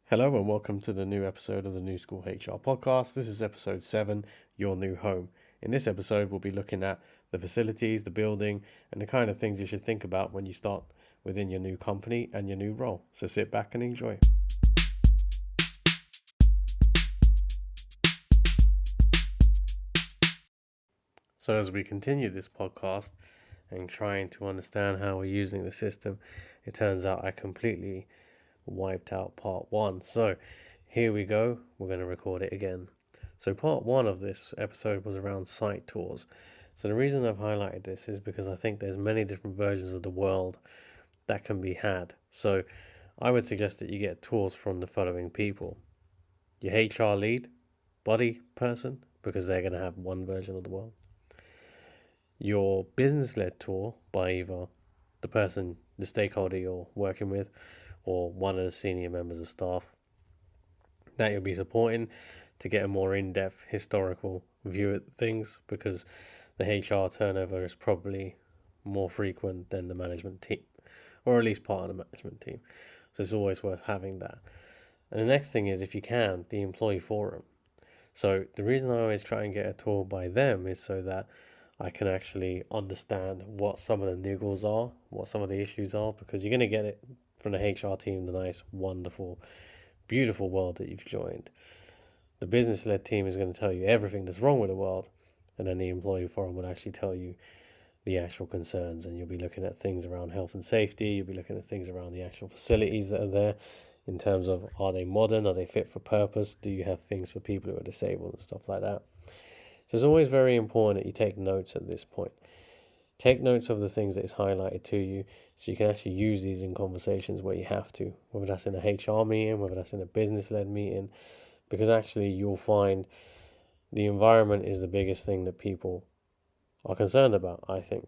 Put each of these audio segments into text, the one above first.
Hello and welcome to the new episode of the New School HR podcast. This is episode 7, Your New Home. In this episode, we'll be looking at the facilities, the building, and the kind of things you should think about when you start within your new company and your new role. So sit back and enjoy. So as we continue this podcast and trying to understand how we're using the system, it turns out I completely wiped out part 1. So here we go. We're going to record it again. So part 1 of this episode was around site tours. So the reason I've highlighted this is because I think there's many different versions of the world that can be had. So I would suggest that you get tours from the following people: your HR lead, body person, because they're going to have one version of the world; your business-led tour by either the stakeholder you're working with, or one of the senior members of staff that you'll be supporting, to get a more in-depth historical view at things, because the HR turnover is probably more frequent than the management team, or at least part of the management team. So it's always worth having that. And the next thing is, if you can, the employee forum. So the reason I always try and get a tour by them is so that I can actually understand what some of the niggles are, what some of the issues are, because you're going to get it from the HR team, the nice, wonderful, beautiful world that you've joined. The business-led team is going to tell you everything that's wrong with the world, and then the employee forum would actually tell you the actual concerns, and you'll be looking at things around health and safety, you'll be looking at things around the actual facilities that are there, in terms of, are they modern, are they fit for purpose, do you have things for people who are disabled and stuff like that. So it's always very important that you take notes at this point. Take notes of the things that is highlighted to you, so you can actually use these in conversations where you have to, whether that's in a HR meeting, whether that's in a business-led meeting, because actually you'll find the environment is the biggest thing that people are concerned about, I think.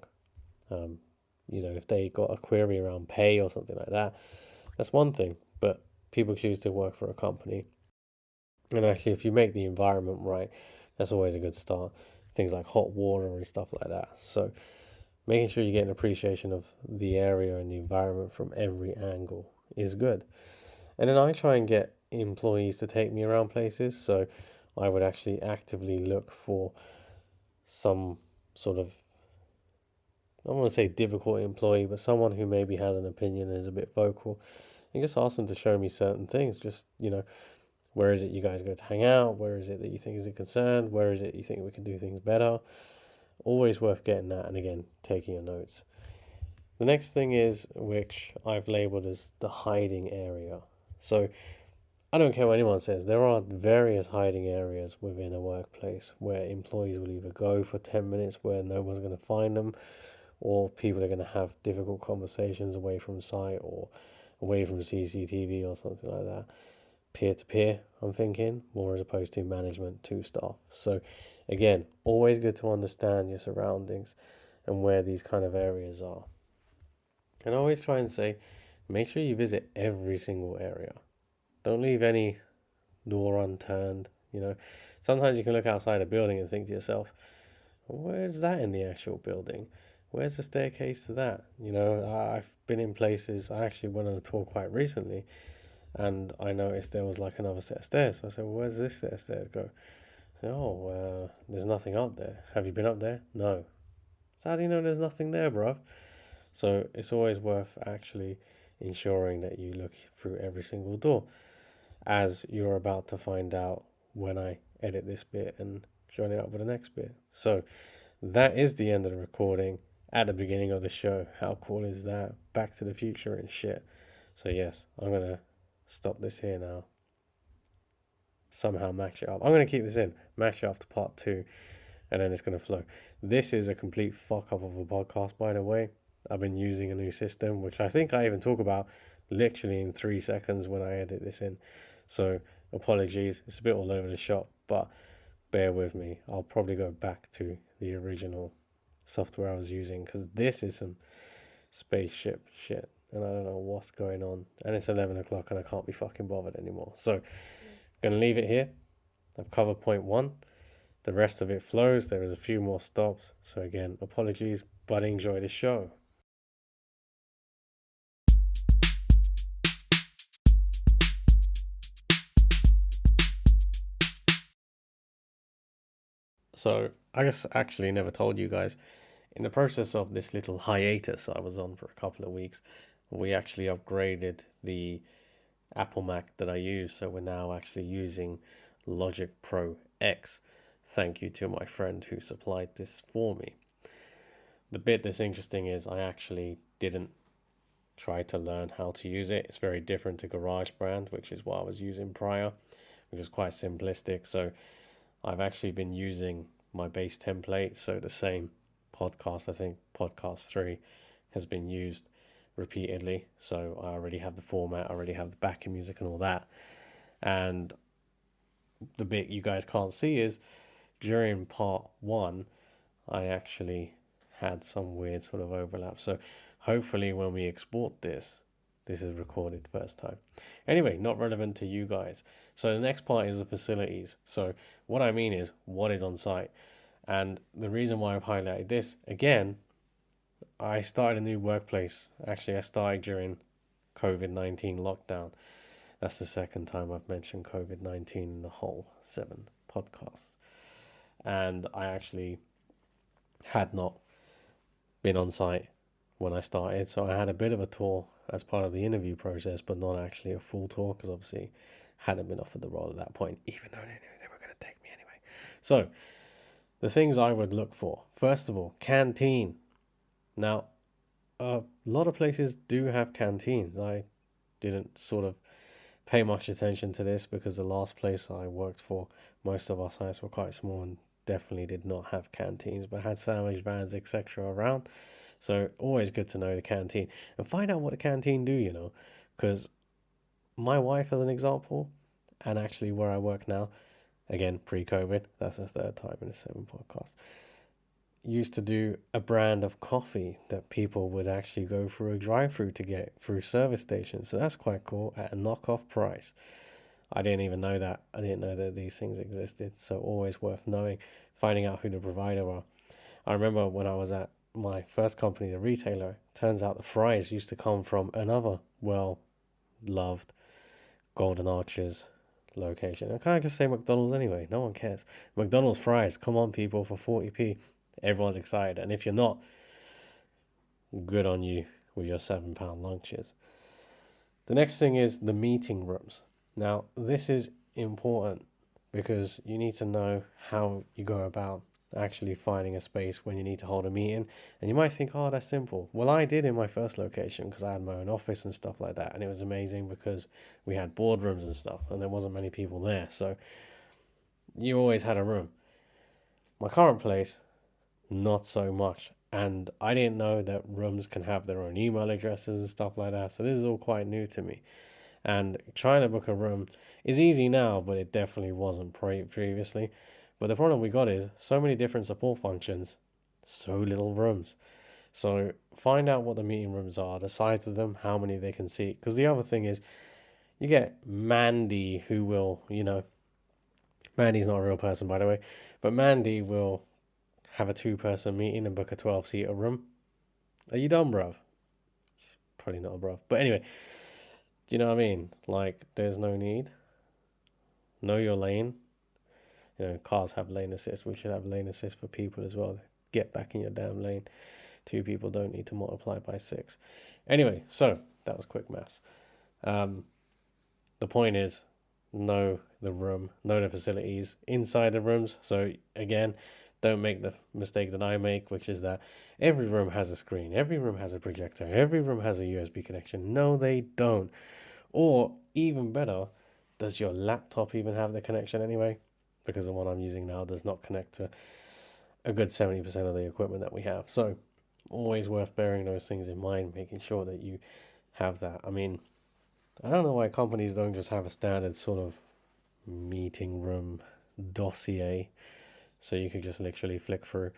If they got a query around pay or something like that, that's one thing, but people choose to work for a company. And actually, if you make the environment right, that's always a good start. Things like hot water and stuff like that. So making sure you get an appreciation of the area and the environment from every angle is good. And then I try and get employees to take me around places. So I would actually actively look for some sort of, I don't want to say difficult employee, but someone who maybe has an opinion and is a bit vocal, and just ask them to show me certain things. Just, where is it you guys go to hang out? Where is it that you think is a concern? Where is it you think we can do things better? Always worth getting that, and again, taking your notes. The next thing is, which I've labeled as the hiding area. So I don't care what anyone says, there are various hiding areas within a workplace where employees will either go for 10 minutes where no one's going to find them, or people are going to have difficult conversations away from site or away from CCTV or something like that. Peer to peer, I'm thinking, more as opposed to management to staff. So again, always good to understand your surroundings and where these kind of areas are. And I always try and say, make sure you visit every single area. Don't leave any door unturned. Sometimes you can look outside a building and think to yourself, where's that in the actual building? Where's the staircase to that? I've been in places. I actually went on a tour quite recently, and I noticed there was like another set of stairs. So I said, well, where's this set of stairs go? I said, there's nothing up there. Have you been up there? No. So how do you know there's nothing there, bruv? So it's always worth actually ensuring that you look through every single door, as you're about to find out when I edit this bit and join it up with the next bit. So that is the end of the recording at the beginning of the show. How cool is that? Back to the future and shit. So yes, I'm going to stop this here now. Somehow match it up. I'm going to keep this in, match it up to part 2, and then it's going to flow. This is a complete fuck up of a podcast, by the way. I've been using a new system, which I think I even talk about literally in 3 seconds when I edit this in. So apologies, it's a bit all over the shop, but bear with me. I'll probably go back to the original software I was using, because this is some spaceship shit and I don't know what's going on, and it's 11 o'clock and I can't be fucking bothered anymore. So I'm going to leave it here. I've covered point 1. The rest of it flows. There is a few more stops, so again, apologies, but enjoy the show. So I just actually never told you guys. In the process of this little hiatus I was on for a couple of weeks, we actually upgraded the Apple Mac that I use. So we're now actually using Logic Pro X. Thank you to my friend who supplied this for me. The bit that's interesting is I actually didn't try to learn how to use it. It's very different to GarageBand, which is what I was using prior, which is quite simplistic. So I've actually been using my base template. So the same podcast, I think podcast 3 has been used repeatedly. So I already have the format, I already have the backing music and all that. And the bit you guys can't see is during part 1, I actually had some weird sort of overlap. So hopefully when we export this, this is recorded first time. Anyway, not relevant to you guys. So the next part is the facilities. So what I mean is what is on site. And the reason why I've highlighted this, again, I started a new workplace. Actually, I started during COVID-19 lockdown. That's the second time I've mentioned COVID-19 in the whole 7 podcasts. And I actually had not been on site when I started. So I had a bit of a tour as part of the interview process, but not actually a full tour because obviously hadn't been offered the role at that point, even though they knew they were going to take me anyway. So the things I would look for, first of all, canteen. Now, a lot of places do have canteens. I didn't sort of pay much attention to this because the last place I worked for, most of our sites were quite small and definitely did not have canteens, but had sandwich vans, etc. around. So always good to know the canteen and find out what the canteen do, because my wife, as an example, and actually where I work now, again pre-COVID, that's the third time in the 7 podcast, used to do a brand of coffee that people would actually go through a drive-through to get through service stations. So that's quite cool at a knockoff price. I didn't even know that. I didn't know that these things existed. So always worth knowing, finding out who the provider are. I remember when I was at my first company, the retailer, turns out the fries used to come from another well-loved Golden Arches location. I can't just say McDonald's anyway. No one cares. McDonald's fries, come on people, for 40p. Everyone's excited. And if you're not, good on you with your £7 lunches. The next thing is the meeting rooms. Now, this is important because you need to know how you go about actually finding a space when you need to hold a meeting. And you might think, oh, that's simple. Well, I did in my first location because I had my own office and stuff like that. And it was amazing because we had boardrooms and stuff and there wasn't many people there. So you always had a room. My current place, not so much. And I didn't know that rooms can have their own email addresses and stuff like that. So this is all quite new to me. And trying to book a room is easy now, but it definitely wasn't previously. But the problem we got is so many different support functions, so little rooms. So find out what the meeting rooms are, the size of them, how many they can seat. Because the other thing is, you get Mandy who will, Mandy's not a real person, by the way, but Mandy will have a 2-person meeting and book a 12-seater room. Are you dumb, bruv? Probably not a bruv. But anyway, do you know what I mean? Like, there's no need. Know your lane. Cars have lane assist. We should have lane assist for people as well. Get back in your damn lane. 2 people don't need to multiply by 6. Anyway, so that was quick maths. The point is, know the room, know the facilities inside the rooms. So again, don't make the mistake that I make, which is that every room has a screen, every room has a projector, every room has a USB connection. No, they don't. Or even better, does your laptop even have the connection anyway? Because the one I'm using now does not connect to a good 70% of the equipment that we have. So always worth bearing those things in mind, making sure that you have that. I mean, I don't know why companies don't just have a standard sort of meeting room dossier so you could just literally flick through.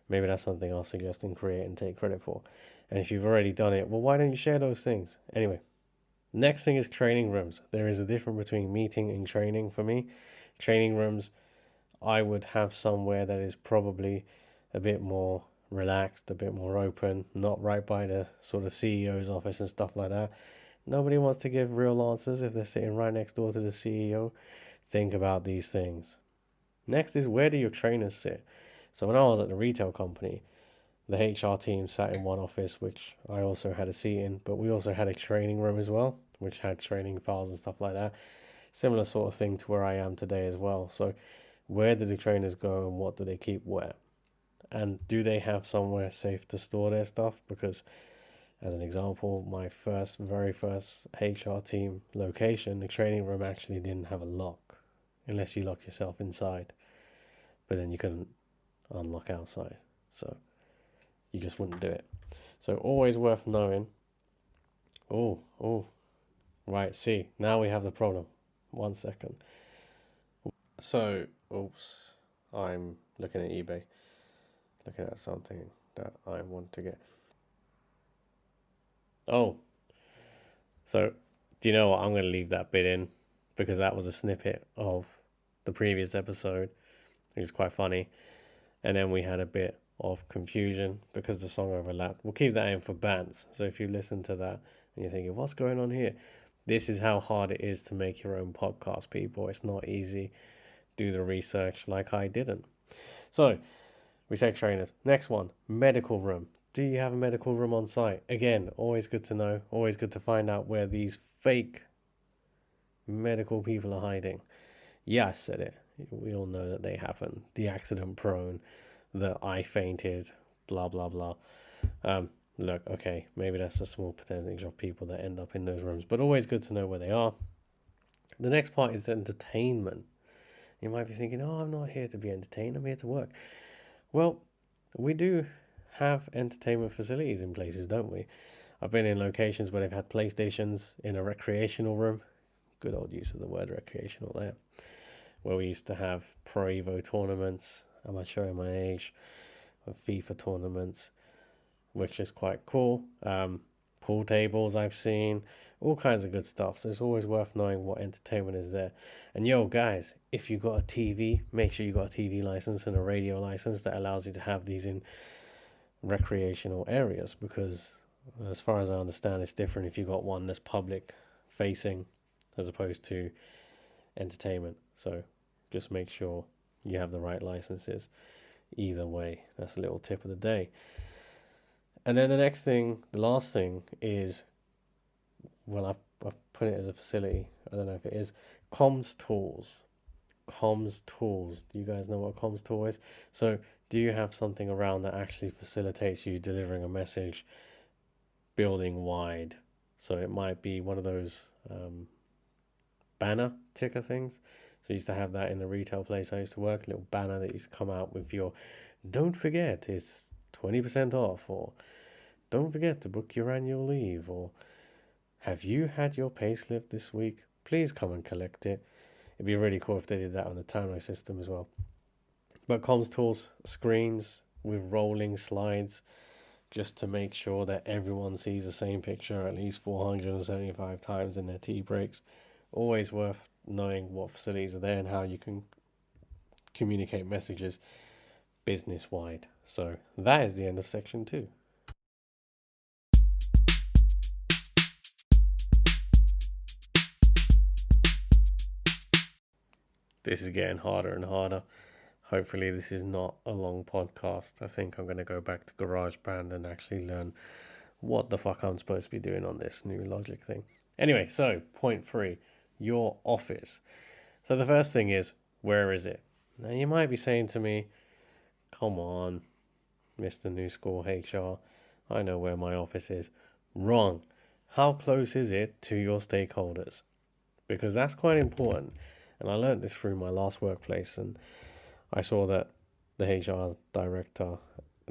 Maybe that's something I'll suggest and create and take credit for. And if you've already done it, well, why don't you share those things? Anyway, next thing is training rooms. There is a difference between meeting and training for me. Training rooms, I would have somewhere that is probably a bit more relaxed, a bit more open, not right by the sort of CEO's office and stuff like that. Nobody wants to give real answers if they're sitting right next door to the CEO. Think about these things. Next is, where do your trainers sit? So when I was at the retail company, the HR team sat in one office, which I also had a seat in, but we also had a training room as well, which had training files and stuff like that. Similar sort of thing to where I am today as well. So where do the trainers go and what do they keep where? And do they have somewhere safe to store their stuff? Because, as an example, my very first HR team location, the training room actually didn't have a lock unless you locked yourself inside. But then you couldn't unlock outside. So you just wouldn't do it. So always worth knowing. Oh, right. See, now we have the problem. 1 second. So, oops, I'm looking at eBay, looking at something that I want to get. Oh, so do you know what? I'm going to leave that bit in because that was a snippet of the previous episode. It was quite funny. And then we had a bit of confusion because the song overlapped. We'll keep that in for bands. So if you listen to that and you're thinking, what's going on here? This is how hard it is to make your own podcast, people. It's not easy. Do the research like I didn't. So we said trainers. Next one, medical room. Do you have a medical room on site? Again, always good to know. Always good to find out where these fake medical people are hiding. Yeah, I said it. We all know that they happen. The accident prone, the I fainted, blah, blah, blah. Look, okay, maybe that's a small percentage of people that end up in those rooms, but always good to know where they are. The next part is entertainment. You might be thinking, oh, I'm not here to be entertained, I'm here to work. Well, we do have entertainment facilities in places, don't we? I've been in locations where they've had PlayStations in a recreational room. Good old use of the word recreational there. Where we used to have Pro Evo tournaments. Am I showing my age? FIFA tournaments, which is quite cool. Pool tables I've seen, all kinds of good stuff. So it's always worth knowing what entertainment is there. And yo, guys, if you got a TV, make sure you got a TV license and a radio license that allows you to have these in recreational areas, because as far as I understand, it's different if you got one that's public facing as opposed to entertainment. So just make sure you have the right licenses. Either way, that's a little tip of the day. And then the next thing, the last thing is, well, I've put it as a facility. I don't know if it is. Comms tools. Comms tools. Do you guys know what a comms tool is? So do you have something around that actually facilitates you delivering a message building wide? So it might be one of those banner ticker things. So I used to have that in the retail place I used to work, a little banner that used to come out with your, don't forget, it's 20% off, or don't forget to book your annual leave, or have you had your payslip this week? Please come and collect it. It'd be really cool if they did that on the Townway system as well. But comms tools, screens with rolling slides, just to make sure that everyone sees the same picture at least 475 times in their tea breaks. Always worth knowing what facilities are there and how you can communicate messages business wide. So that is the end of section 2. This is getting harder and harder. Hopefully this is not a long podcast. I think I'm going to go back to GarageBand and actually learn what the fuck I'm supposed to be doing on this new Logic thing. Anyway, so point 3, your office. So the first thing is, where is it? Now you might be saying to me, come on, Mr. New School HR, I know where my office is. Wrong. How close is it to your stakeholders? Because that's quite important. And I learned this through my last workplace, and I saw that the HR director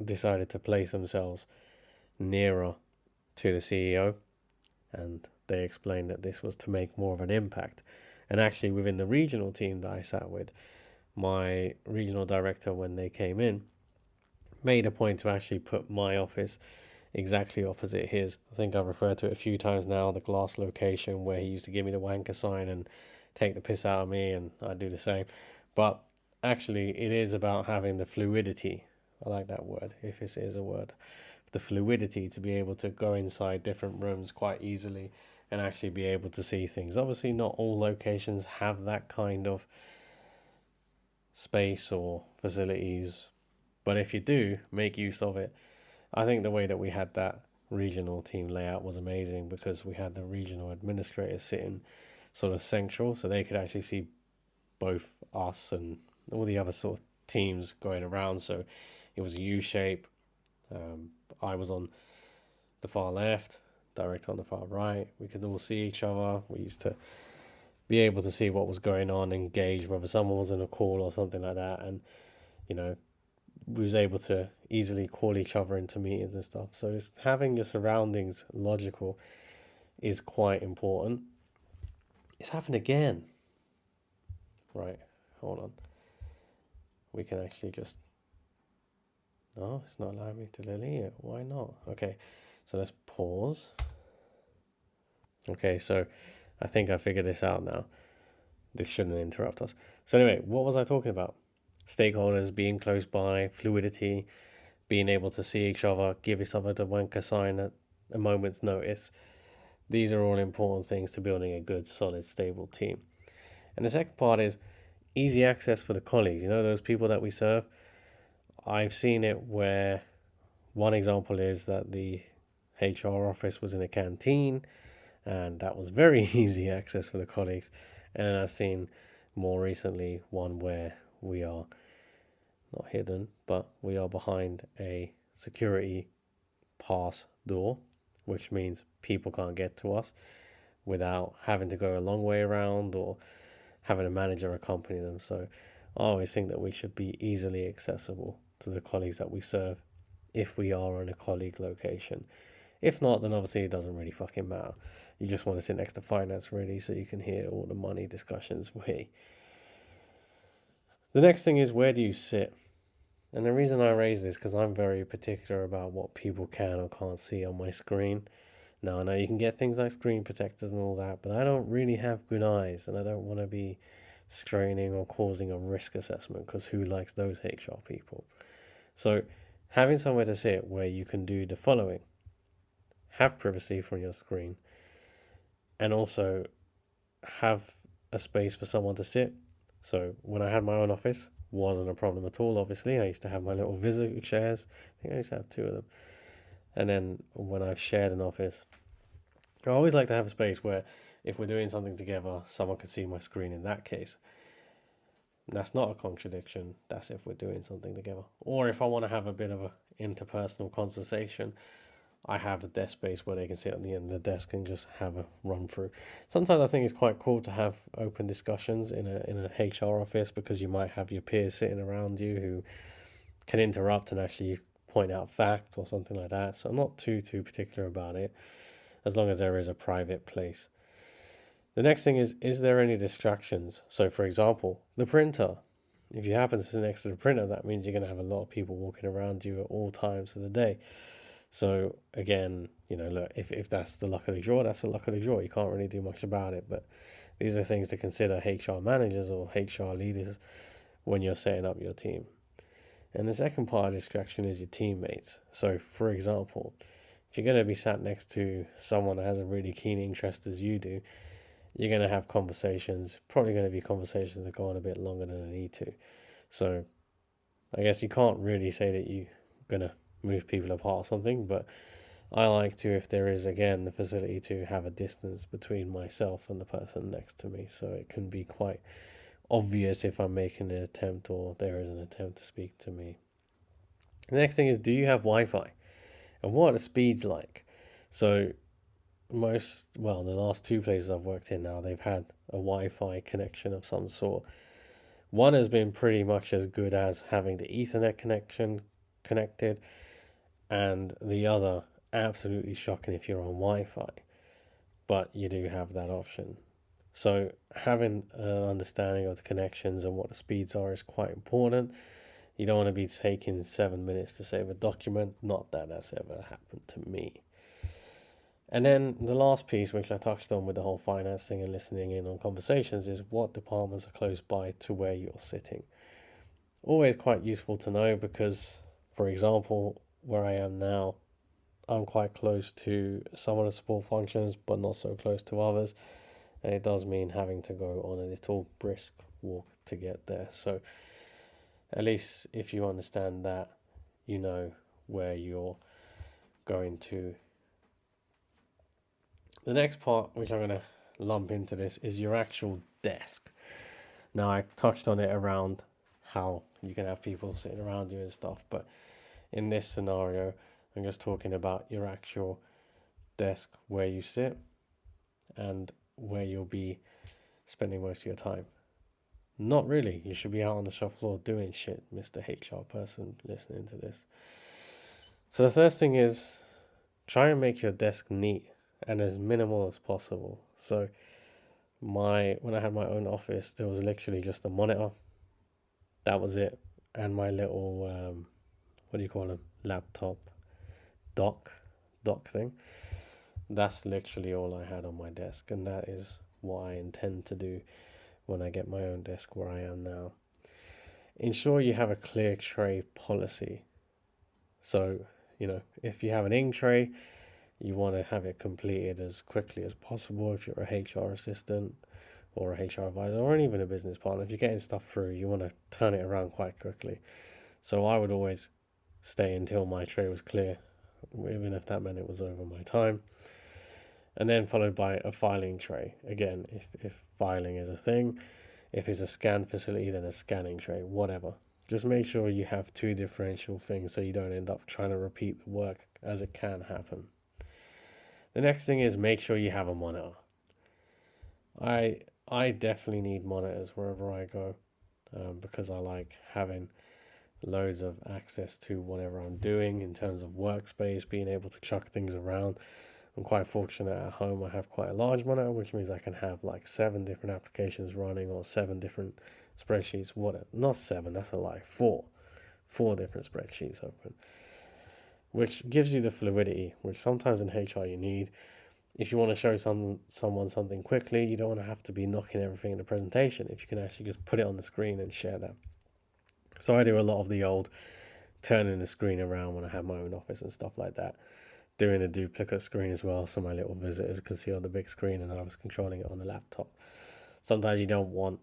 decided to place themselves nearer to the CEO, and they explained that this was to make more of an impact. And actually within the regional team that I sat with, my regional director, when they came in, made a point to actually put my office exactly opposite his. I think I've referred to it a few times now, the glass location where he used to give me the wanker sign and take the piss out of me, and I do the same. But actually it is about having the fluidity, I like that word, if this is a word, the fluidity to be able to go inside different rooms quite easily and actually be able to see things. Obviously not all locations have that kind of space or facilities, but if you do, make use of it. I think the way that we had that regional team layout was amazing because we had the regional administrators sitting sort of central, so they could actually see both us and all the other sort of teams going around. So it was a U shape. I was on the far left, director on the far right. We could all see each other. We used to be able to see what was going on, engage whether someone was in a call or something like that, and you know, we was able to easily call each other into meetings and stuff. So having your surroundings logical is quite important. It's happened again. Right, hold on. We can actually just... No, it's not allowing me to delete it. Why not? Okay, so let's pause. Okay, so I think I figured this out now. This shouldn't interrupt us. So anyway, what was I talking about? Stakeholders being close by, fluidity, being able to see each other, give each other the wanker sign at a moment's notice. These are all important things to building a good, solid, stable team. And the second part is easy access for the colleagues. You know, those people that we serve. I've seen it where one example is that the HR office was in a canteen, and that was very easy access for the colleagues. And I've seen more recently one where we are not hidden, but we are behind a security pass door, which means people can't get to us without having to go a long way around or having a manager accompany them. So I always think that we should be easily accessible to the colleagues that we serve if we are in a colleague location. If not, then obviously it doesn't really fucking matter. You just want to sit next to finance really so you can hear all the money discussions. The next thing is, where do you sit? And the reason I raise this because I'm very particular about what people can or can't see on my screen. Now I know you can get things like screen protectors and all that, but I don't really have good eyes and I don't want to be straining or causing a risk assessment because who likes those HR people? So having somewhere to sit where you can do the following: have privacy from your screen, and also have a space for someone to sit. So when I had my own office, wasn't a problem at all. Obviously, I used to have my little visitor chairs. I think I used to have two of them. And then when I've shared an office, I always like to have a space where if we're doing something together, someone can see my screen in that case. That's not a contradiction. That's if we're doing something together. Or if I want to have a bit of an interpersonal conversation, I have a desk space where they can sit on the end of the desk and just have a run through. Sometimes I think it's quite cool to have open discussions in a HR office because you might have your peers sitting around you who can interrupt and actually point out facts or something like that. So I'm not too particular about it as long as there is a private place. The next thing is there any distractions? So for example, the printer. If you happen to sit next to the printer, that means you're going to have a lot of people walking around you at all times of the day. So again, look, if that's the luck of the draw, that's the luck of the draw. You can't really do much about it. But these are things to consider HR managers or HR leaders when you're setting up your team. And the second part of distraction is your teammates. So for example, if you're going to be sat next to someone that has a really keen interest as you do, you're going to have conversations, probably going to be conversations that go on a bit longer than they need to. So I guess you can't really say that you're going to move people apart or something, but I like to, if there is again the facility, to have a distance between myself and the person next to me, so it can be quite obvious if I'm making an attempt or there is an attempt to speak to me. The next thing is, do you have Wi-Fi? And what are the speeds like? So the last two places I've worked in now, they've had a Wi-Fi connection of some sort. One has been pretty much as good as having the Ethernet connection connected, and the other absolutely shocking if you're on Wi-Fi, but you do have that option. So having an understanding of the connections and what the speeds are is quite important. You don't want to be taking 7 minutes to save a document. Not that that's ever happened to me. And then the last piece, which I touched on with the whole finance thing and listening in on conversations, is what departments are close by to where you're sitting. Always quite useful to know because, for example, where I am now, I'm quite close to some of the support functions, but not so close to others. And it does mean having to go on a little brisk walk to get there. So At least if you understand that, you know where you're going to. The next part, which I'm going to lump into this, is your actual desk. Now, I touched on it around how you can have people sitting around you and stuff, but in this scenario, I'm just talking about your actual desk, where you sit and where you'll be spending most of your time. Not really. You should be out on the shop floor doing shit, Mr. HR person listening to this. So the first thing is try and make your desk neat and as minimal as possible. So when I had my own office, there was literally just a monitor. That was it, and my little what do you call them? Laptop dock thing. That's literally all I had on my desk, and that is what I intend to do when I get my own desk where I am now. Ensure you have a clear tray policy. So, if you have an ink tray, you want to have it completed as quickly as possible if you're a HR assistant or a HR advisor or even a business partner. If you're getting stuff through, you want to turn it around quite quickly. So I would always stay until my tray was clear, even if that meant it was over my time. And then followed by a filing tray. Again, if filing is a thing, if it's a scan facility, then a scanning tray, whatever. Just make sure you have two differential things so you don't end up trying to repeat the work, as it can happen. The next thing is make sure you have a monitor. I definitely need monitors wherever I go, because I like having loads of access to whatever I'm doing in terms of workspace, being able to chuck things around. I'm quite fortunate at home. I have quite a large monitor, which means I can have like 7 different applications running or 7 different spreadsheets. Not 7, that's a lie. 4 different spreadsheets open, which gives you the fluidity, which sometimes in HR you need. If you want to show someone something quickly, you don't want to have to be knocking everything in the presentation. If you can actually just put it on the screen and share that. So I do a lot of the old turning the screen around when I have my own office and stuff like that. Doing a duplicate screen as well, so my little visitors can see on the big screen and I was controlling it on the laptop. Sometimes you don't want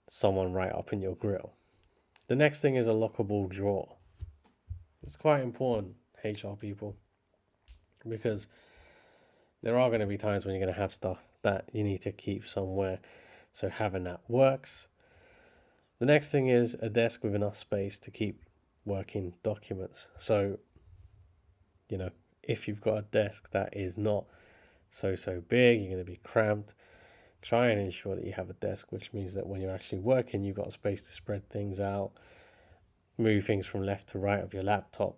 someone right up in your grill. The next thing is a lockable drawer. It's quite important, HR people, because there are going to be times when you're going to have stuff that you need to keep somewhere, so having that works. The next thing is a desk with enough space to keep working documents. So, if you've got a desk that is not so big, you're going to be cramped. Try and ensure that you have a desk, which means that when you're actually working, you've got space to spread things out, move things from left to right of your laptop.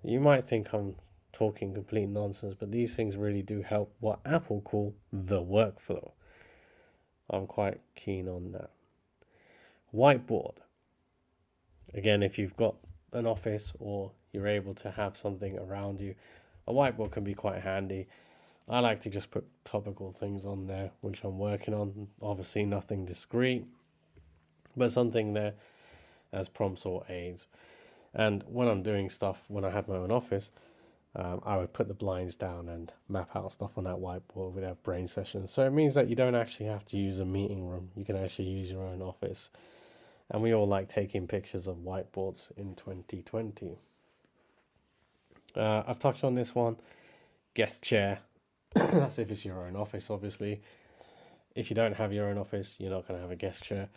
You might think I'm talking complete nonsense, but these things really do help what Apple call the workflow. I'm quite keen on that. Whiteboard. Again, if you've got an office or you're able to have something around you, a whiteboard can be quite handy. I like to just put topical things on there, which I'm working on. Obviously nothing discreet, but something there as prompts or aids. And when I'm doing stuff, when I had my own office, I would put the blinds down and map out stuff on that whiteboard. We'd have brain sessions. So it means that you don't actually have to use a meeting room. You can actually use your own office. And we all like taking pictures of whiteboards in 2020. I've touched on this one. Guest chair. That's if it's your own office, obviously. If you don't have your own office, you're not going to have a guest chair.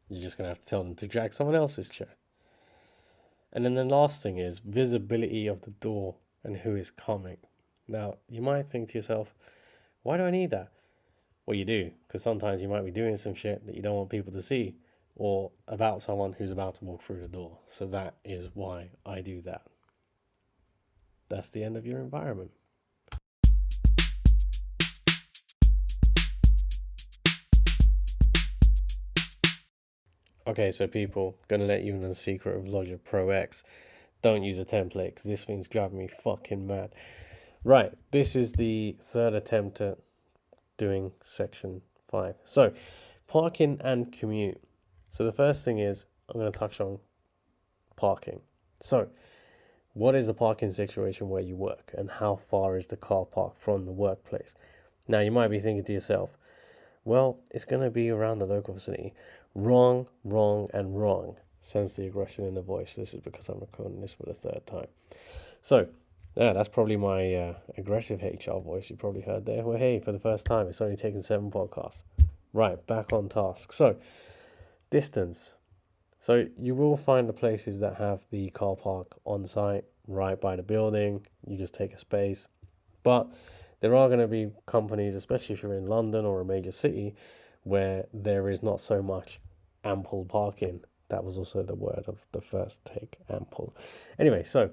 You're just going to have to tell them to drag someone else's chair. And then the last thing is visibility of the door and who is coming. Now, you might think to yourself, why do I need that? Well, you do, because sometimes you might be doing some shit that you don't want people to see, or about someone who's about to walk through the door. So that is why I do that. That's the end of your environment. Okay, so people, gonna let you know the secret of Logic Pro X. Don't use a template, because this thing's driving me fucking mad. Right, this is the third attempt at doing section 5. So, parking and commute. So the first thing is, I'm going to touch on parking. So, what is the parking situation where you work, and how far is the car park from the workplace? Now, you might be thinking to yourself, well, it's going to be around the local vicinity. Wrong, and wrong. sense the aggression in the voice. This is because I'm recording this for the third time. So, yeah, that's probably my aggressive HR voice you probably heard there. Well, hey, for the first time, it's only taken 7 podcasts. Right, back on task. So, distance. So, you will find the places that have the car park on site, right by the building. You just take a space. But there are going to be companies, especially if you're in London or a major city, where there is not so much ample parking. That was also the word of the first take, ample. Anyway, so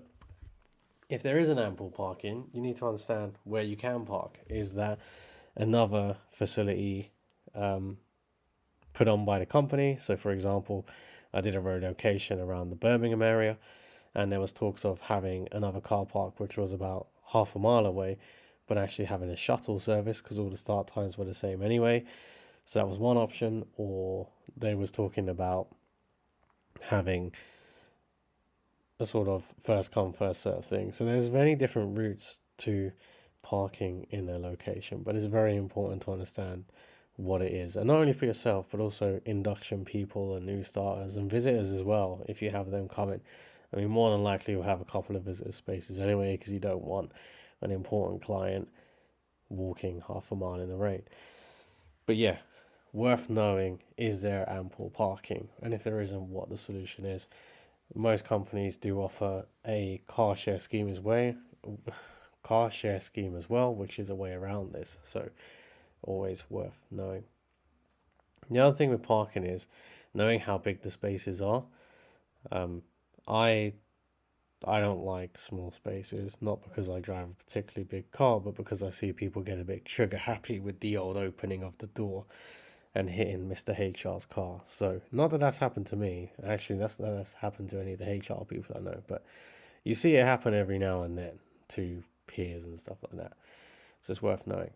if there is an ample parking, you need to understand where you can park. Is that another facility put on by the company? So, for example, I did a relocation around the Birmingham area, and there was talks of having another car park which was about half a mile away, but actually having a shuttle service because all the start times were the same anyway. So that was one option. Or they was talking about having a sort of first come first serve thing. So there's many different routes to parking in a location, but it's very important to understand what it is, and not only for yourself but also induction people and new starters and visitors as well. If you have them coming, I mean, more than likely you'll have a couple of visitor spaces anyway, because you don't want an important client walking half a mile in the rain. But yeah, worth knowing, is there ample parking, and if there isn't, what the solution is. Most companies do offer a car share scheme as well, which is a way around this. So always worth knowing. The other thing with parking is knowing how big the spaces are. I don't like small spaces, not because I drive a particularly big car, but because I see people get a bit trigger happy with the old opening of the door and hitting Mr. HR's car. So, not that that's happened to me. Actually, that's happened to any of the HR people I know. But you see it happen every now and then to peers and stuff like that. So it's worth knowing.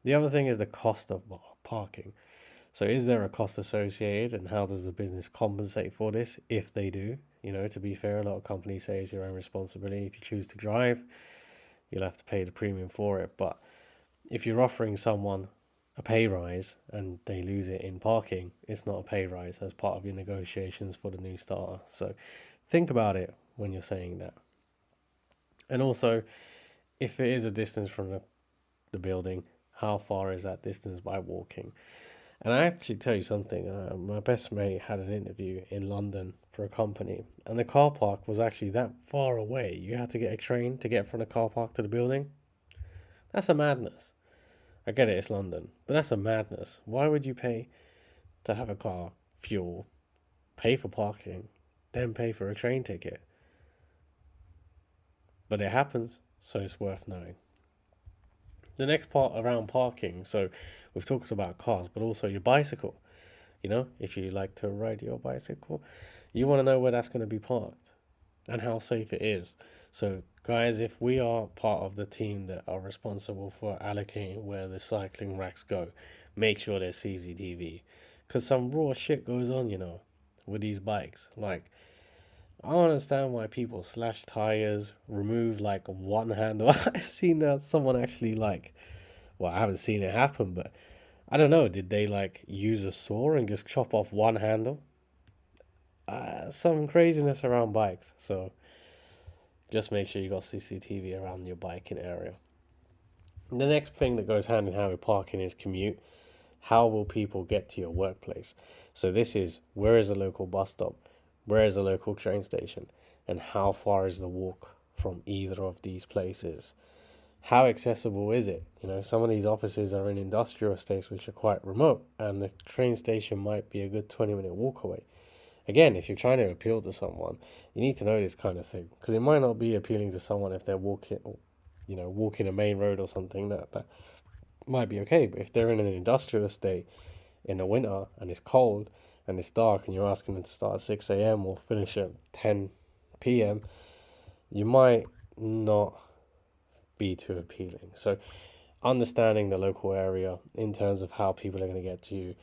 The other thing is the cost of parking. So is there a cost associated, and how does the business compensate for this if they do? To be fair, a lot of companies say it's your own responsibility. If you choose to drive, you'll have to pay the premium for it. But if you're offering someone a pay rise and they lose it in parking, it's not a pay rise as part of your negotiations for the new starter. So think about it when you're saying that. And also, if it is a distance from the building, how far is that distance by walking? And I actually tell you something, my best mate had an interview in London for a company, and the car park was actually that far away. You had to get a train to get from the car park to the building. That's a madness. I get it, it's London, but that's a madness. Why would you pay to have a car, fuel, pay for parking, then pay for a train ticket? But it happens, so it's worth knowing. The next part around parking, so we've talked about cars, but also your bicycle. If you like to ride your bicycle, you want to know where that's going to be parked and how safe it is. So, guys, if we are part of the team that are responsible for allocating where the cycling racks go, make sure there's CCTV. Because some raw shit goes on, with these bikes. Like, I don't understand why people slash tires, remove like one handle. I've seen that someone actually I haven't seen it happen, but I don't know. Did they use a saw and just chop off one handle? Some craziness around bikes. So just make sure you got CCTV around your biking area. The next thing that goes hand in hand with parking is commute. How will people get to your workplace? So this is, where is the local bus stop? Where is the local train station? And how far is the walk from either of these places? How accessible is it? Some of these offices are in industrial estates which are quite remote, and the train station might be a good 20-minute walk away. Again, if you're trying to appeal to someone, you need to know this kind of thing, because it might not be appealing to someone if they're walking a main road or something. That might be okay, but if they're in an industrial estate in the winter and it's cold and it's dark and you're asking them to start at 6 a.m. or finish at 10 p.m., you might not be too appealing. So understanding the local area in terms of how people are going to get to you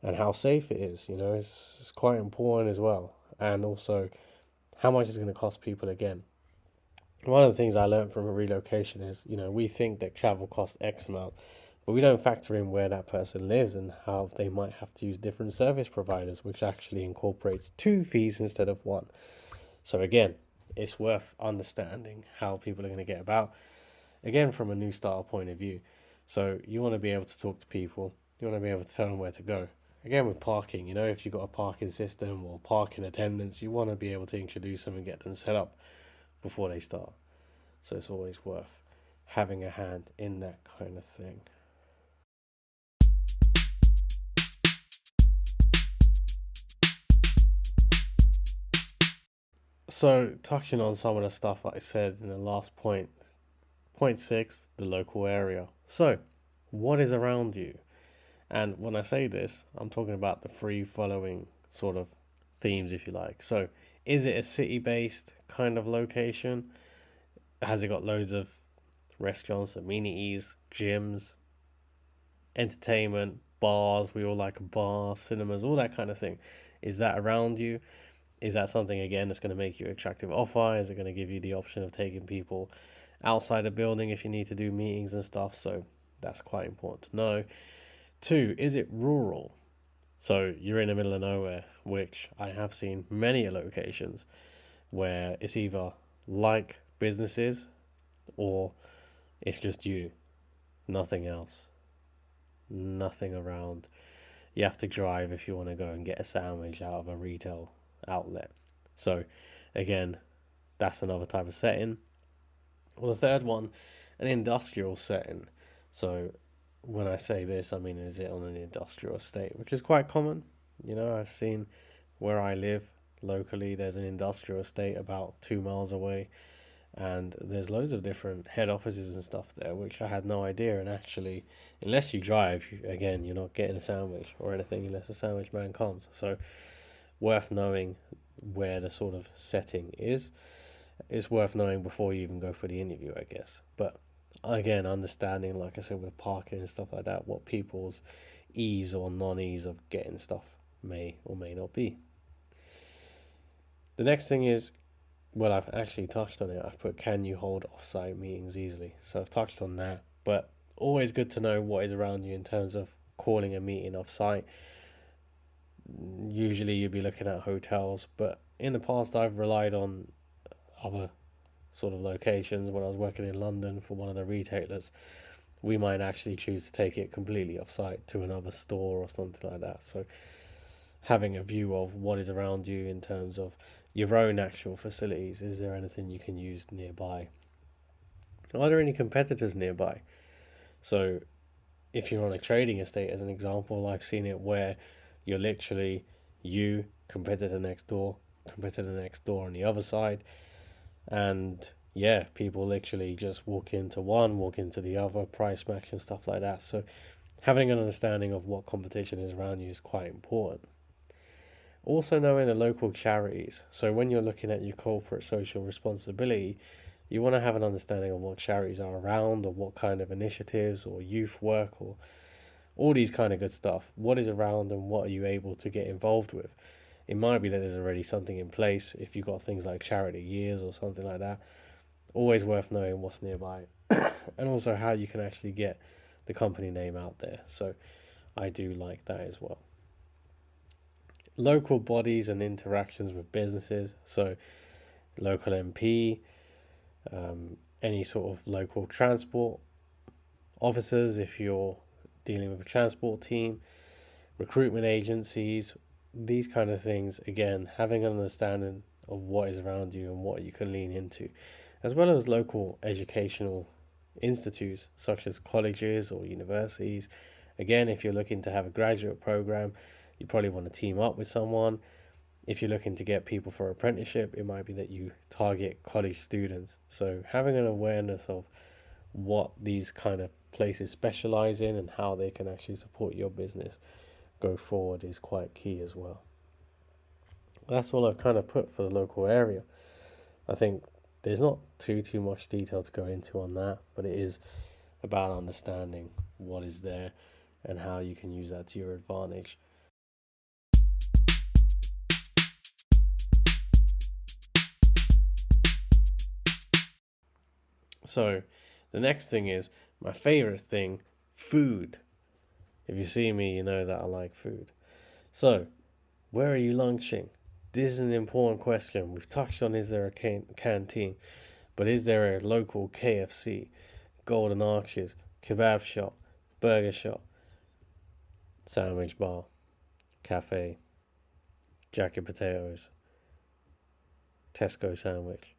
and how safe it is, it's quite important as well. And also how much it's going to cost people again. One of the things I learned from a relocation is, we think that travel costs X amount, but we don't factor in where that person lives and how they might have to use different service providers, which actually incorporates 2 fees instead of 1. So again, it's worth understanding how people are going to get about, again, from a new starter point of view. So you want to be able to talk to people, you want to be able to tell them where to go. Again, with parking, if you've got a parking system or parking attendants, you want to be able to introduce them and get them set up before they start. So it's always worth having a hand in that kind of thing. So touching on some of the stuff I said in the last point, point 6, the local area. So what is around you? And when I say this, I'm talking about the free following sort of themes, if you like. So is it a city-based kind of location? Has it got loads of restaurants, amenities, gyms, entertainment, bars? We all like a bar, cinemas, all that kind of thing. Is that around you? Is that something, again, that's going to make you attractive offer? Is it going to give you the option of taking people outside the building if you need to do meetings and stuff? So that's quite important to know. 2, is it rural? So you're in the middle of nowhere, which I have seen many locations where it's either like businesses or it's just you, nothing else, nothing around. You have to drive if you want to go and get a sandwich out of a retail outlet. So again, that's another type of setting. Well, the third one, an industrial setting. So when I say this, I mean, is it on an industrial estate, which is quite common. I've seen where I live locally, there's an industrial estate about 2 miles away, and there's loads of different head offices and stuff there, which I had no idea. And actually, unless you drive, again, you're not getting a sandwich or anything unless a sandwich man comes. So worth knowing where the sort of setting is. It's worth knowing before you even go for the interview, I guess. But again, understanding, like I said, with parking and stuff like that, what people's ease or non-ease of getting stuff may or may not be. The next thing is, well, I've actually touched on it. I've put, can you hold off-site meetings easily? So I've touched on that, but always good to know what is around you in terms of calling a meeting off-site. Usually you'd be looking at hotels, but in the past I've relied on other sort of locations. When I was working in London for one of the retailers, we might actually choose to take it completely off-site to another store or something like that. So having a view of what is around you in terms of your own actual facilities. Is there anything you can use nearby? Are there any competitors nearby? So if you're on a trading estate, as an example, I've seen it where you're literally competitor next door on the other side, and yeah, people literally just walk into one, walk into the other, price match and stuff like that. So having an understanding of what competition is around you is quite important. Also knowing the local charities. So when you're looking at your corporate social responsibility, you want to have an understanding of what charities are around, or what kind of initiatives or youth work or all these kind of good stuff. What is around and what are you able to get involved with? It might be that there's already something in place if you've got things like charity years or something like that. Always worth knowing what's nearby and also how you can actually get the company name out there. So I do like that as well. Local bodies and interactions with businesses. So local MP, any sort of local transport officers if you're dealing with a transport team, recruitment agencies, these kind of things. Again, having an understanding of what is around you and what you can lean into, as well as local educational institutes such as colleges or universities. Again, if you're looking to have a graduate program, you probably want to team up with someone. If you're looking to get people for apprenticeship, it might be that you target college students. So having an awareness of what these kind of places specialize in and how they can actually support your business go forward is quite key as well. That's all I've kind of put for the local area. I think there's not too much detail to go into on that, but it is about understanding what is there and how you can use that to your advantage. So the next thing is my favorite thing Food. If you see me, you know that I like food. So, where are you lunching? This is an important question. We've touched on, is there a canteen? But is there a local KFC, Golden Arches, kebab shop, burger shop, sandwich bar, cafe, jacket potatoes, Tesco sandwich?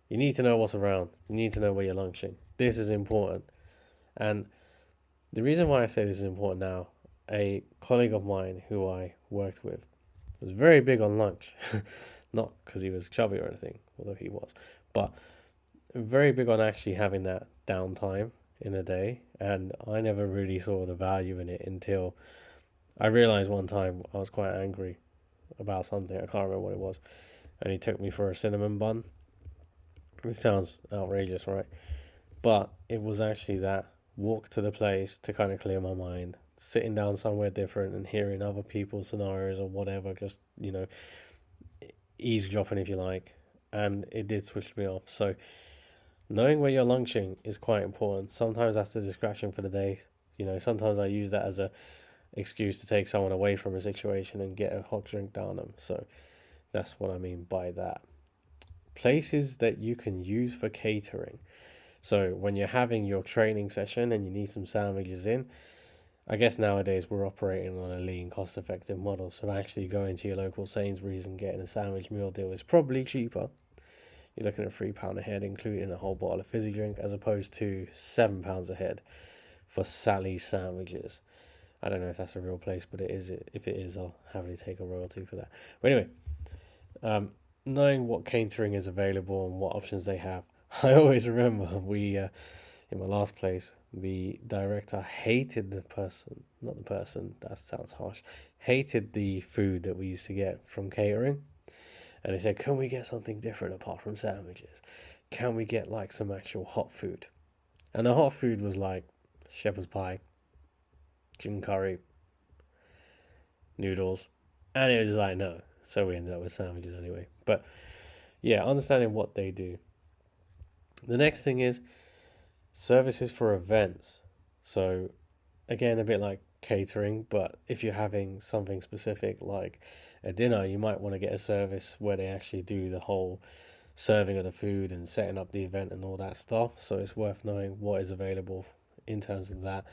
You need to know what's around. You need to know where you're lunching. This is important. And the reason why I say this is important now, a colleague of mine who I worked with was very big on lunch. Not because he was chubby or anything, although he was, but very big on actually having that downtime in a day. And I never really saw the value in it until I realized one time I was quite angry about something. I can't remember what it was. And he took me for a cinnamon bun, which sounds outrageous, right? But it was actually that walk to the place to kind of clear my mind, sitting down somewhere different and hearing other people's scenarios or whatever, just, eavesdropping if you like. And it did switch me off. So knowing where you're lunching is quite important. Sometimes that's the distraction for the day. Sometimes I use that as a excuse to take someone away from a situation and get a hot drink down them. So that's what I mean by that. Places that you can use for catering. So when you're having your training session and you need some sandwiches in, I guess nowadays we're operating on a lean, cost-effective model. So actually going to your local Sainsbury's and getting a sandwich meal deal is probably cheaper. You're looking at £3 a head, including a whole bottle of fizzy drink, as opposed to £7 a head for Sally's sandwiches. I don't know if that's a real place, but it is. If it is, I'll happily take a royalty for that. But anyway, knowing what catering is available and what options they have. I always remember in my last place, the director hated that sounds harsh, hated the food that we used to get from catering. And he said, can we get something different apart from sandwiches? Can we get like some actual hot food? And the hot food was like shepherd's pie, chicken curry, noodles. And it was just like, no. So we ended up with sandwiches anyway. But yeah, understanding what they do. The next thing is services for events. So again, a bit like catering, but if you're having something specific like a dinner, you might want to get a service where they actually do the whole serving of the food and setting up the event and all that stuff. So it's worth knowing what is available in terms of that.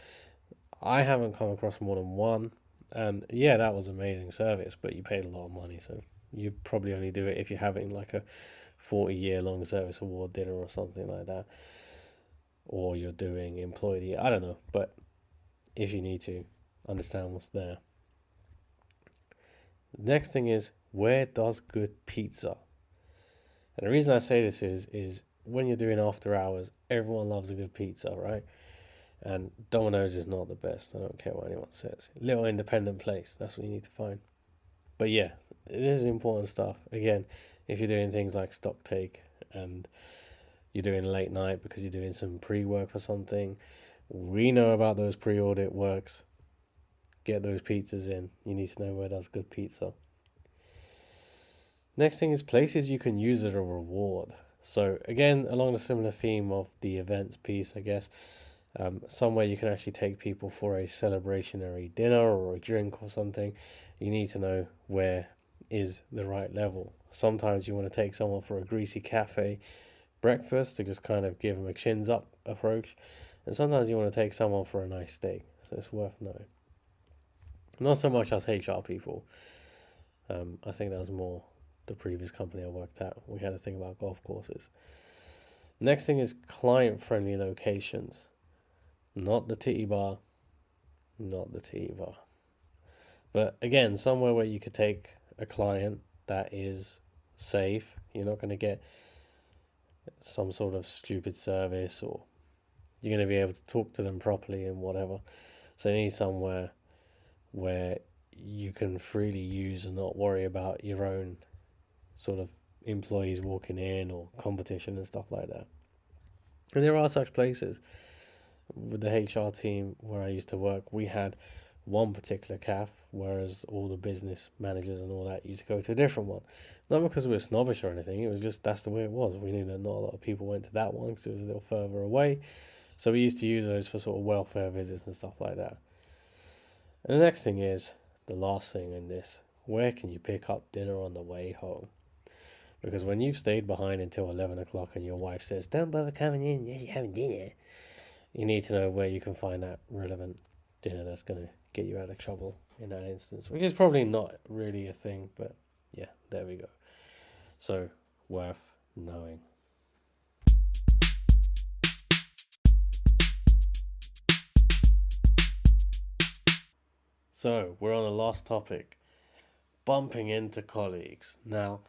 I haven't come across more than one, and yeah, that was amazing service, but you paid a lot of money, so you probably only do it if you're having like a 40-year long service award dinner or something like that, or you're doing employee, I don't know, but if you need to understand what's there. Next thing is, where does good pizza? And the reason I say this is when you're doing after hours, everyone loves a good pizza, right? And Domino's is not the best. I don't care what anyone says. Little independent place, that's what you need to find. But yeah, it is important stuff. Again, if you're doing things like stock take and you're doing late night because you're doing some pre-work for something, we know about those pre-audit works. Get those pizzas in. You need to know where does good pizza. Next thing is places you can use as a reward. So again, along the similar theme of the events piece, I guess, somewhere you can actually take people for a celebrationary dinner or a drink or something. You need to know where is the right level. Sometimes you want to take someone for a greasy cafe breakfast to just kind of give them a chins up approach. And sometimes you want to take someone for a nice steak. So it's worth knowing. Not so much as HR people. I think that was more the previous company I worked at. We had to think about golf courses. Next thing is client-friendly locations. Not the titty bar. Not the titty bar. But again, somewhere where you could take a client that is safe. You're not going to get some sort of stupid service, or you're going to be able to talk to them properly and whatever. So you need somewhere where you can freely use and not worry about your own sort of employees walking in or competition and stuff like that. And there are such places. With the HR team where I used to work, we had one particular CAF, whereas all the business managers and all that used to go to a different one. Not because we were snobbish or anything, it was just that's the way it was. We knew that not a lot of people went to that one because it was a little further away. So we used to use those for sort of welfare visits and stuff like that. And the next thing is, the last thing in this, where can you pick up dinner on the way home? Because when you've stayed behind until 11 o'clock and your wife says, don't bother coming in, yes, you're having dinner, you need to know where you can find that relevant dinner that's going to get you out of trouble in that instance, which is probably not really a thing, but yeah, there we go. So, worth knowing. So, we're on the last topic, bumping into colleagues. Now,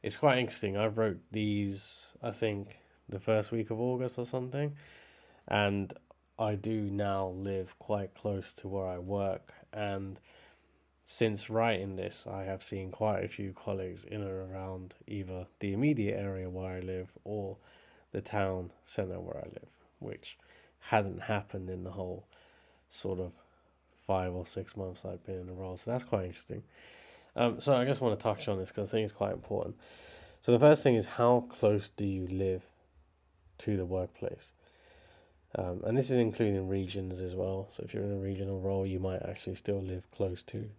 it's quite interesting. I wrote these, I think, the first week of August or something, and I do now live quite close to where I work. And since writing this, I have seen quite a few colleagues in and around either the immediate area where I live or the town centre where I live, which hadn't happened in the whole sort of 5 or 6 months I've been in the role. So that's quite interesting. So I just want to touch on this because I think it's quite important. So the first thing is, how close do you live to the workplace? And this is including regions as well. So if you're in a regional role, you might actually still live close to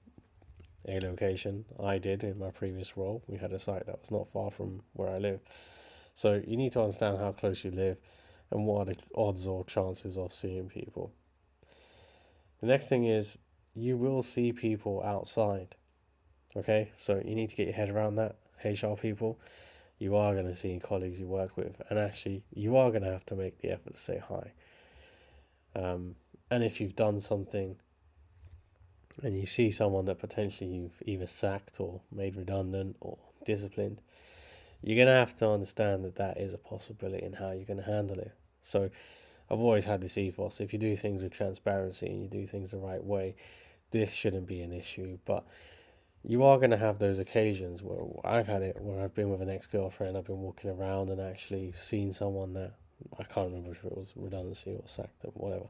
a location. I did in my previous role. We had a site that was not far from where I live. So you need to understand how close you live and what are the odds or chances of seeing people. The next thing is, you will see people outside. Okay, so you need to get your head around that. HR people, you are going to see colleagues you work with, and actually, you are going to have to make the effort to say hi. And if you've done something and you see someone that potentially you've either sacked or made redundant or disciplined, you're going to have to understand that that is a possibility and how you're going to handle it. So I've always had this ethos: if you do things with transparency and you do things the right way, this shouldn't be an issue. But you are going to have those occasions where I've had it, where I've been with an ex-girlfriend, I've been walking around and actually seen someone that I can't remember if it was redundancy or sacked or whatever.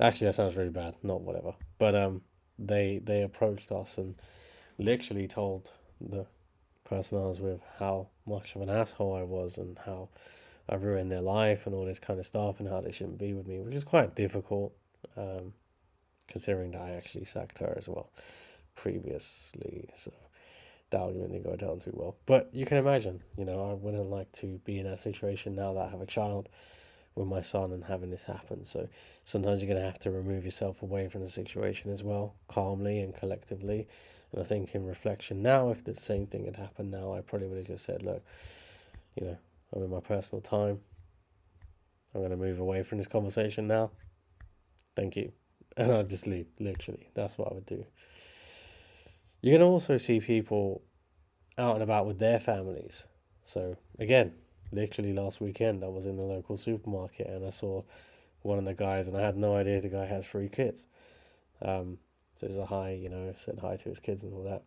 Actually, that sounds really bad. Not whatever. But they approached us and literally told the person I was with how much of an asshole I was and how I ruined their life and all this kind of stuff and how they shouldn't be with me, which is quite difficult, considering that I actually sacked her as well previously. So the argument didn't go down too well. But you can imagine, I wouldn't like to be in that situation now that I have a child with my son and having this happen. So sometimes you're going to have to remove yourself away from the situation as well, calmly and collectively. And I think in reflection now, if the same thing had happened now, I probably would have just said, look, I'm in my personal time. I'm going to move away from this conversation now. Thank you. And I'd just leave, literally. That's what I would do. You're going to also see people out and about with their families. So, again, literally last weekend, I was in the local supermarket and I saw one of the guys, and I had no idea the guy has 3 kids. So it was a hi, said hi to his kids and all that.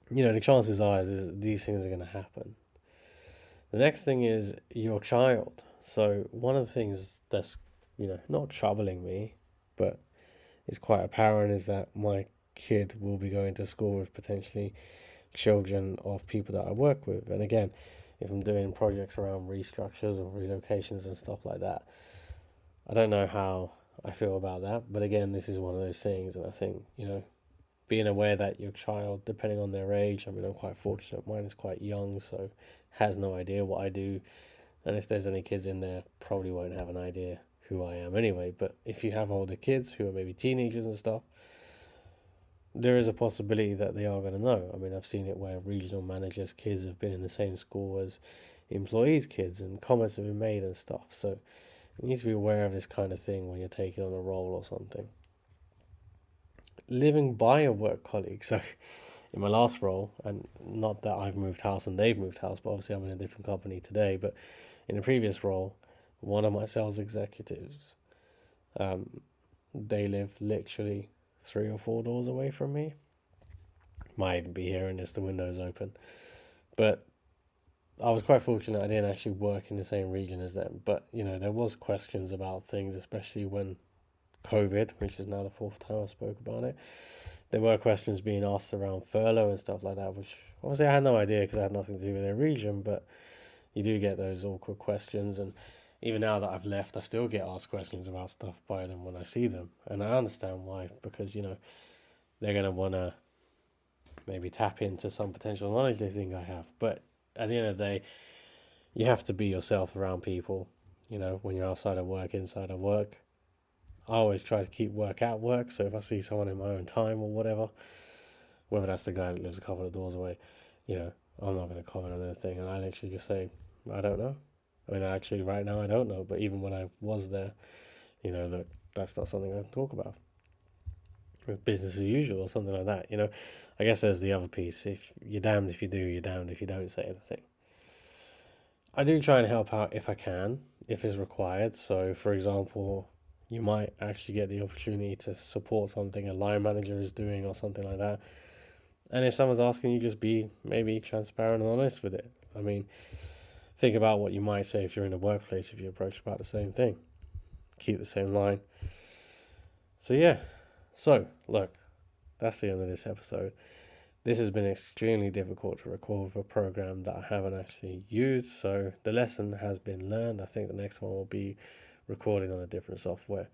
The chances are these things are going to happen. The next thing is your child. So one of the things that's, not troubling me, but it's quite apparent, is that my kid will be going to school with potentially children of people that I work with. And again, if I'm doing projects around restructures or relocations and stuff like that, I don't know how I feel about that. But again, this is one of those things, and I think, being aware that your child, depending on their age, I'm quite fortunate, mine is quite young, so has no idea what I do. And if there's any kids in there, probably won't have an idea who I am anyway. But if you have older kids who are maybe teenagers and stuff, there is a possibility that they are going to know. I've seen it where regional managers' kids have been in the same school as employees' kids, and comments have been made and stuff. So you need to be aware of this kind of thing when you're taking on a role or something. Living by a work colleague. So in my last role, and not that I've moved house and they've moved house, but obviously I'm in a different company today, but in a previous role, one of my sales executives, they live literally 3 or 4 doors away from me. Might even be hearing this, the window's open. But I was quite fortunate I didn't actually work in the same region as them. But, there was questions about things, especially when COVID, which is now the 4th time I spoke about it. There were questions being asked around furlough and stuff like that, which obviously I had no idea because I had nothing to do with their region, but you do get those awkward questions. And even now that I've left, I still get asked questions about stuff by them when I see them, and I understand why, because they're gonna wanna maybe tap into some potential knowledge they think I have. But at the end of the day, you have to be yourself around people. When you're outside of work, inside of work. I always try to keep work at work. So if I see someone in my own time or whatever, whether that's the guy that lives a couple of doors away, I'm not going to comment on anything. And I literally just say, I don't know. I mean, actually, right now, I don't know. But even when I was there, look, that's not something I can talk about. Business as usual or something like that. I guess there's the other piece. If you're damned if you do, you're damned if you don't say anything. I do try and help out if I can, if it's required. So, for example, you might actually get the opportunity to support something a line manager is doing or something like that. And if someone's asking you, just be maybe transparent and honest with it. I mean, think about what you might say if you're in the workplace, if you approach about the same thing. Keep the same line. So, yeah. So, look, that's the end of this episode. This has been extremely difficult to record with a program that I haven't actually used, so the lesson has been learned. I think the next one will be recording on a different software.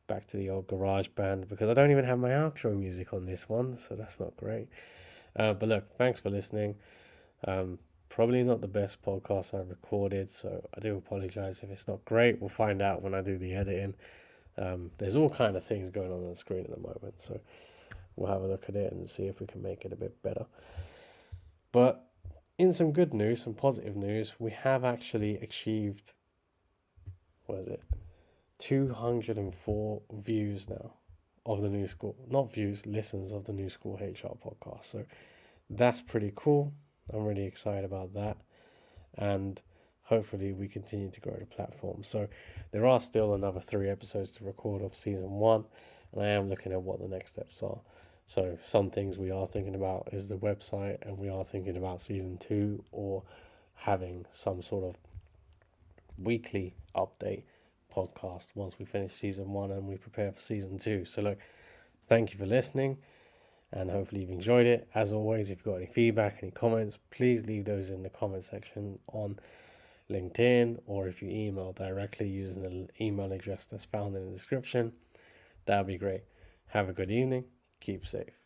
Back to the old GarageBand, because I don't even have my outro music on this one, so that's not great. But look, thanks for listening. Probably not the best podcast I've recorded, so I do apologize if it's not great. We'll find out when I do the editing. There's all kind of things going on the screen at the moment, so we'll have a look at it and see if we can make it a bit better. But in some good news, some positive news, we have actually achieved, 204 views now of the New School, not views, listens of the New School HR podcast. So that's pretty cool. I'm really excited about that. And hopefully we continue to grow the platform. So there are still another 3 episodes to record of season 1, and I am looking at what the next steps are. So some things we are thinking about is the website, and we are thinking about season 2 or having some sort of weekly update podcast once we finish season 1 and we prepare for season 2. So look, thank you for listening, and hopefully you've enjoyed it. As always, if you've got any feedback, any comments, please leave those in the comment section on LinkedIn, or if you email directly using the email address that's found in the description, that'd be great. Have a good evening. Keep safe.